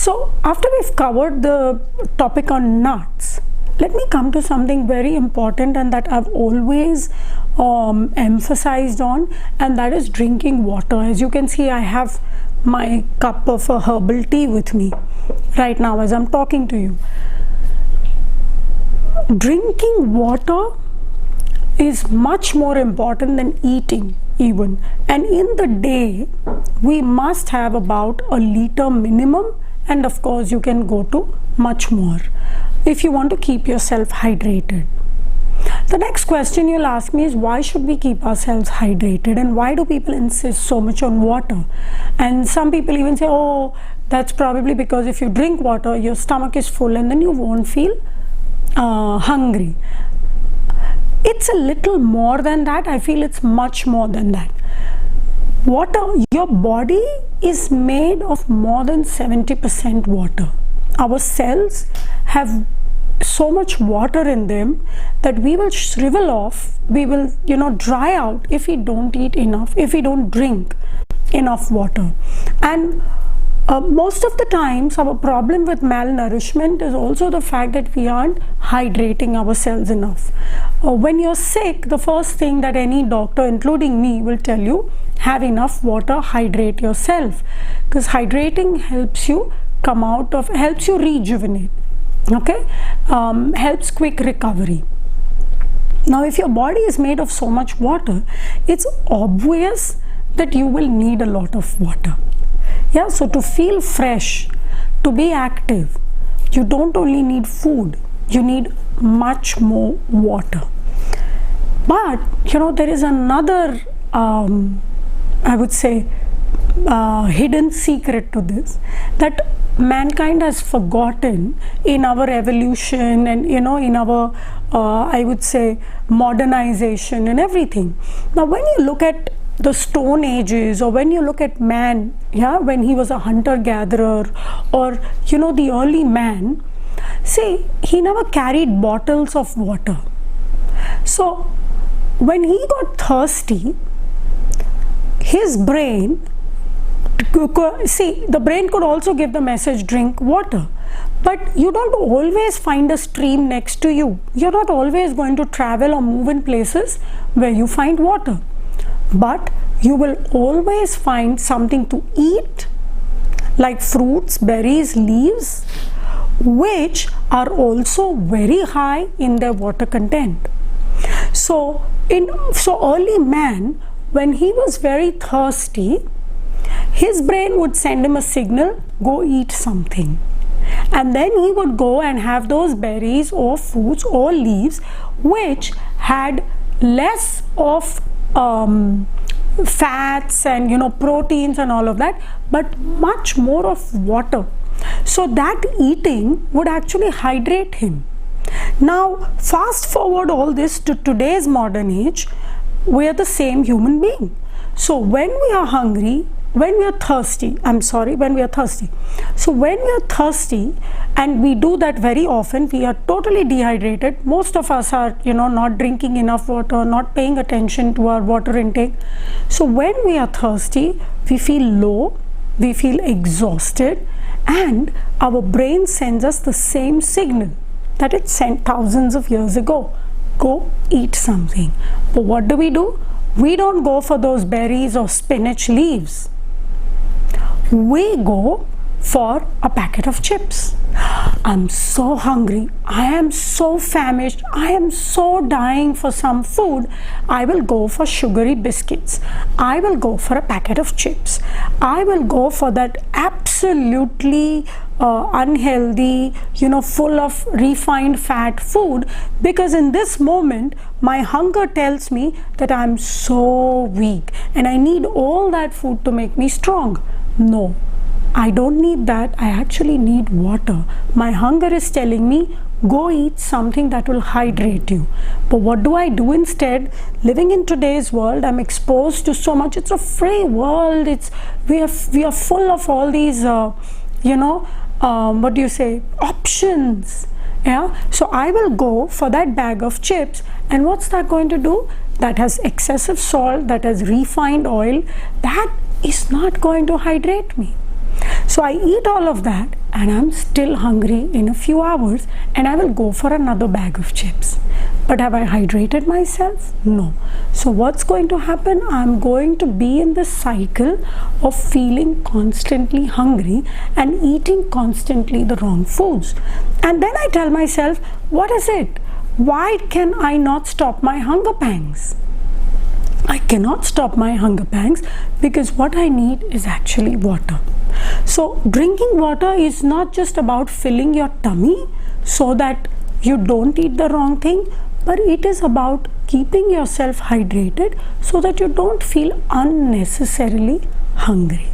So after we've covered the topic on nuts, let me come to something very important and that I've always emphasized on, and that is drinking water. As you can see, I have my cup of a herbal tea with me right now as I'm talking to you. Drinking water is much more important than eating even, and in the day we must have about a liter minimum, and of course you can go to much more if you want to keep yourself hydrated. The next question you'll ask me is, why should we keep ourselves hydrated and why do people insist so much on water? And some people even say, oh, that's probably because if you drink water your stomach is full and then you won't feel hungry. It's a little more than that. I feel it's much more than that. Water, your body is made of more than 70% water. Our cells have so much water in them that we will shrivel off, we will dry out if we don't eat enough, if we don't drink enough water. And most of the times our problem with malnourishment is also the fact that we aren't hydrating ourselves enough. When you're sick, the first thing that any doctor, including me, will tell you, have enough water, hydrate yourself, because hydrating helps you come out of, helps you rejuvenate, okay, helps quick recovery. Now if your body is made of so much water, it's obvious that you will need a lot of water. Yeah, so to feel fresh, to be active, you don't only need food, you need much more water. But there is another I would say hidden secret to this, that mankind has forgotten in our evolution and in our I would say modernization and everything. Now when you look at the stone ages, or when you look at man, yeah, when he was a hunter-gatherer, or the early man, see, he never carried bottles of water. So when he got thirsty, his brain, see, the brain could also give the message, drink water, but you don't always find a stream next to you. You're not always going to travel or move in places where you find water, but you will always find something to eat, like fruits, berries, leaves, which are also very high in their water content. So early man, when he was very thirsty, his brain would send him a signal, go eat something, and then he would go and have those berries or fruits or leaves which had less of fats and proteins and all of that, but much more of water. So that eating would actually hydrate him. Now fast forward all this to today's modern age, we are the same human being. So when we are hungry, when we are thirsty, so when we are thirsty, and we do that very often, we are totally dehydrated. Most of us are not drinking enough water, not paying attention to our water intake. So when we are thirsty, we feel low, we feel exhausted, and our brain sends us the same signal that it sent thousands of years ago, go eat something. But what do? We don't go for those berries or spinach leaves. We go for a packet of chips. I'm so hungry, I am so famished, I am so dying for some food. I will go for sugary biscuits, I will go for a packet of chips, I will go for that absolutely unhealthy, full of refined fat food, because in this moment my hunger tells me that I'm so weak and I need all that food to make me strong. No, I don't need that. I actually need water. My hunger is telling me, go eat something that will hydrate you. But what do I do instead? Living in today's world, I'm exposed to so much. It's a free world. We are full of all these options. Yeah, so I will go for that bag of chips, and what's that going to do? That has excessive salt, that has refined oil, that is not going to hydrate me. So I eat all of that and I'm still hungry in a few hours and I will go for another bag of chips. But have I hydrated myself? No. So what's going to happen? I'm going to be in this cycle of feeling constantly hungry and eating constantly the wrong foods. And then I tell myself, what is it? Why can I not stop my hunger pangs? I cannot stop my hunger pangs because what I need is actually water. So drinking water is not just about filling your tummy so that you don't eat the wrong thing, but it is about keeping yourself hydrated so that you don't feel unnecessarily hungry.